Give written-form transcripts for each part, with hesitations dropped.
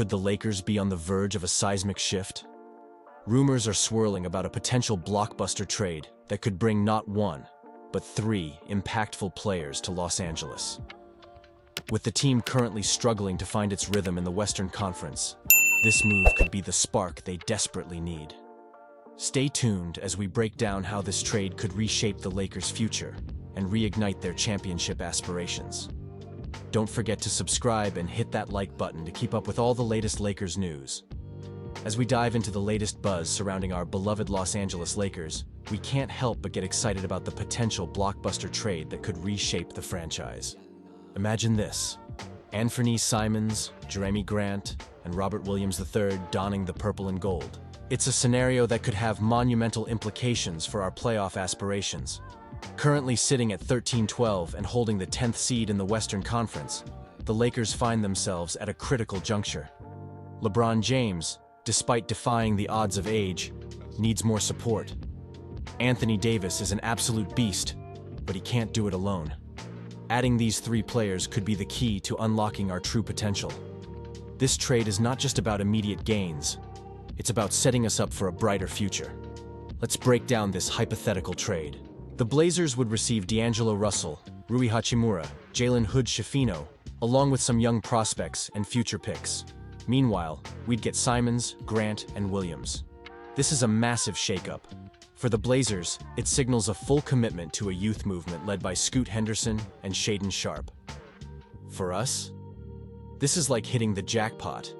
Could the Lakers be on the verge of a seismic shift? Rumors are swirling about a potential blockbuster trade that could bring not one, but three impactful players to Los Angeles. With the team currently struggling to find its rhythm in the Western Conference, this move could be the spark they desperately need. Stay tuned as we break down how this trade could reshape the Lakers' future and reignite their championship aspirations. Don't forget to subscribe and hit that like button to keep up with all the latest Lakers news. As we dive into the latest buzz surrounding our beloved Los Angeles Lakers, we can't help but get excited about the potential blockbuster trade that could reshape the franchise. Imagine this: Anthony Simons, Jerami Grant, and Robert Williams III donning the purple and gold. It's a scenario that could have monumental implications for our playoff aspirations. Currently sitting at 13-12 and holding the 10th seed in the Western Conference, the Lakers find themselves at a critical juncture. LeBron James, despite defying the odds of age, needs more support. Anthony Davis is an absolute beast, but he can't do it alone. Adding these three players could be the key to unlocking our true potential. This trade is not just about immediate gains, it's about setting us up for a brighter future. Let's break down this hypothetical trade. The Blazers would receive D'Angelo Russell, Rui Hachimura, Jalen Hood-Schifino, along with some young prospects and future picks. Meanwhile, we'd get Simons, Grant, and Williams. This is a massive shakeup. For the Blazers, it signals a full commitment to a youth movement led by Scoot Henderson and Shaedon Sharpe. For us, this is like hitting the jackpot.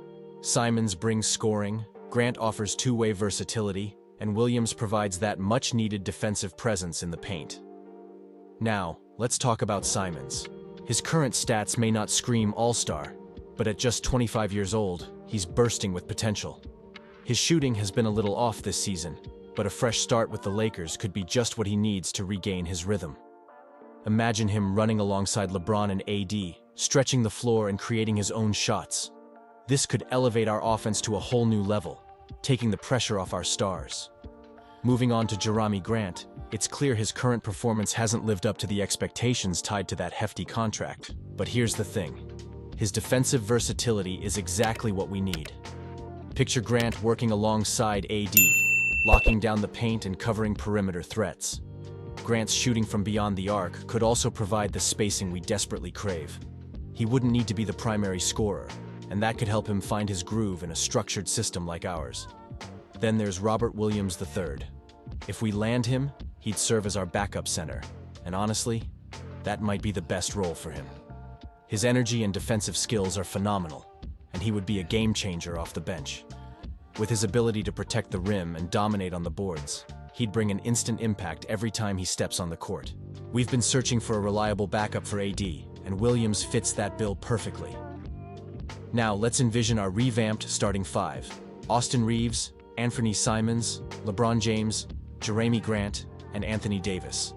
Simons brings scoring, Grant offers two-way versatility, and Williams provides that much-needed defensive presence in the paint. Now, let's talk about Simons. His current stats may not scream all-star, but at just 25 years old, he's bursting with potential. His shooting has been a little off this season, but a fresh start with the Lakers could be just what he needs to regain his rhythm. Imagine him running alongside LeBron and AD, stretching the floor and creating his own shots. This could elevate our offense to a whole new level, taking the pressure off our stars. Moving on to Jerami Grant, it's clear his current performance hasn't lived up to the expectations tied to that hefty contract. But here's the thing: his defensive versatility is exactly what we need. Picture Grant working alongside AD, locking down the paint and covering perimeter threats. Grant's shooting from beyond the arc could also provide the spacing we desperately crave. He wouldn't need to be the primary scorer, and that could help him find his groove in a structured system like ours. Then there's Robert Williams III. If we land him, he'd serve as our backup center, and honestly, that might be the best role for him. His energy and defensive skills are phenomenal, and he would be a game changer off the bench. With his ability to protect the rim and dominate on the boards, he'd bring an instant impact every time he steps on the court. We've been searching for a reliable backup for AD, and Williams fits that bill perfectly. Now let's envision our revamped starting five: Austin Reaves, Anthony Simons, LeBron James, Jerami Grant, and Anthony Davis.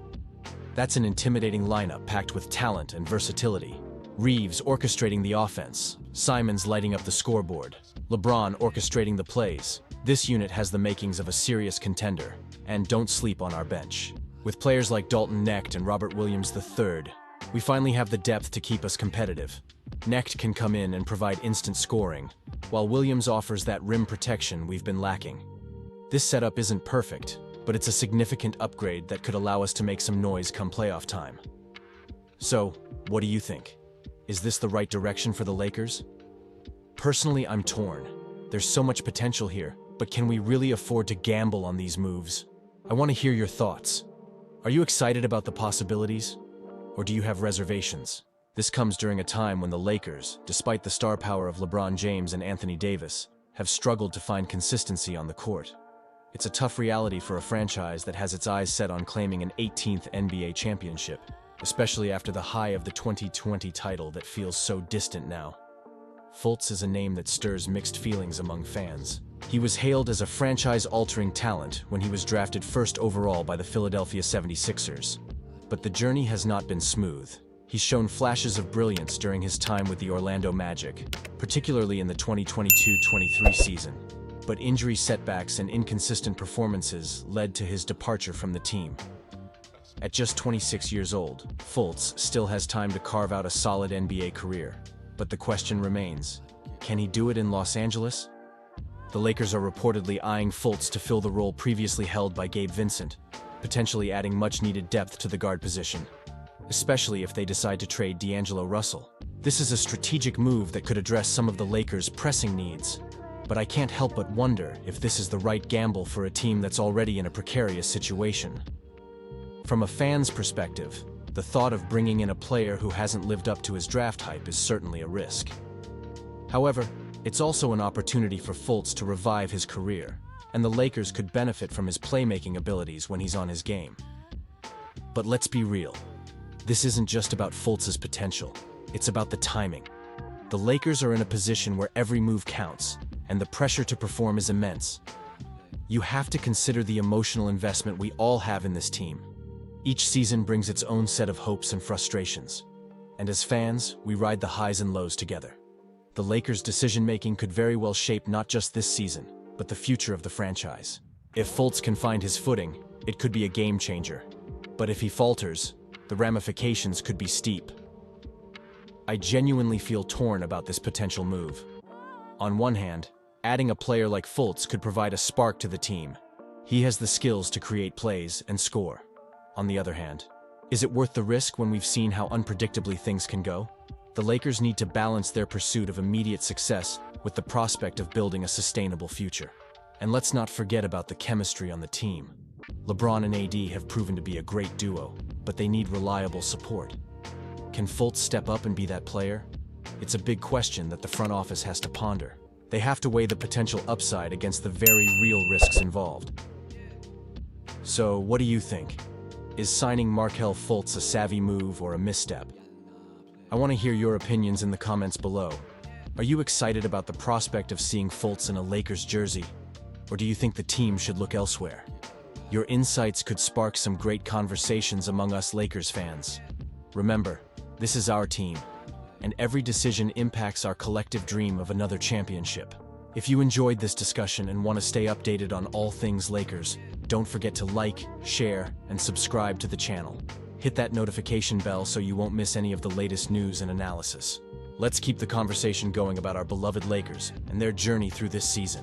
That's an intimidating lineup packed with talent and versatility. Reaves orchestrating the offense, Simons lighting up the scoreboard, LeBron orchestrating the plays. This unit has the makings of a serious contender, and don't sleep on our bench. With players like Dalton Knecht and Robert Williams III, we finally have the depth to keep us competitive. Knecht can come in and provide instant scoring, while Williams offers that rim protection we've been lacking. This setup isn't perfect, but it's a significant upgrade that could allow us to make some noise come playoff time. So, what do you think? Is this the right direction for the Lakers? Personally, I'm torn. There's so much potential here, but can we really afford to gamble on these moves? I want to hear your thoughts. Are you excited about the possibilities? Or do you have reservations? This comes during a time when the Lakers, despite the star power of LeBron James and Anthony Davis, have struggled to find consistency on the court. It's a tough reality for a franchise that has its eyes set on claiming an 18th NBA championship, especially after the high of the 2020 title that feels so distant now. Fultz is a name that stirs mixed feelings among fans. He was hailed as a franchise-altering talent when he was drafted first overall by the Philadelphia 76ers. But the journey has not been smooth. He's shown flashes of brilliance during his time with the Orlando Magic, particularly in the 2022-23 season. But injury setbacks and inconsistent performances led to his departure from the team. At just 26 years old, Fultz still has time to carve out a solid NBA career. But the question remains, Can he do it in Los Angeles? The Lakers are reportedly eyeing Fultz to fill the role previously held by Gabe Vincent, potentially adding much-needed depth to the guard position, especially if they decide to trade D'Angelo Russell. This is a strategic move that could address some of the Lakers' pressing needs, but I can't help but wonder if this is the right gamble for a team that's already in a precarious situation. From a fan's perspective, the thought of bringing in a player who hasn't lived up to his draft hype is certainly a risk. However, it's also an opportunity for Fultz to revive his career, and the Lakers could benefit from his playmaking abilities when he's on his game. But let's be real. This isn't just about Fultz's potential, it's about the timing. The Lakers are in a position where every move counts, and the pressure to perform is immense. You have to consider the emotional investment we all have in this team. Each season brings its own set of hopes and frustrations, and as fans, we ride the highs and lows together. The Lakers' decision-making could very well shape not just this season, but the future of the franchise. If Fultz can find his footing, it could be a game-changer. But if he falters, the ramifications could be steep. I genuinely feel torn about this potential move. On one hand, adding a player like Fultz could provide a spark to the team. He has the skills to create plays and score. On the other hand, is it worth the risk when we've seen how unpredictably things can go? The Lakers need to balance their pursuit of immediate success with the prospect of building a sustainable future. And let's not forget about the chemistry on the team. LeBron and AD have proven to be a great duo, but they need reliable support. Can Fultz step up and be that player? It's a big question that the front office has to ponder. They have to weigh the potential upside against the very real risks involved. So, what do you think? Is signing Markelle Fultz a savvy move or a misstep? I want to hear your opinions in the comments below. Are you excited about the prospect of seeing Fultz in a Lakers jersey? Or do you think the team should look elsewhere? Your insights could spark some great conversations among us Lakers fans. Remember, this is our team, and every decision impacts our collective dream of another championship. If you enjoyed this discussion and want to stay updated on all things Lakers, don't forget to like, share, and subscribe to the channel. Hit that notification bell so you won't miss any of the latest news and analysis. Let's keep the conversation going about our beloved Lakers and their journey through this season.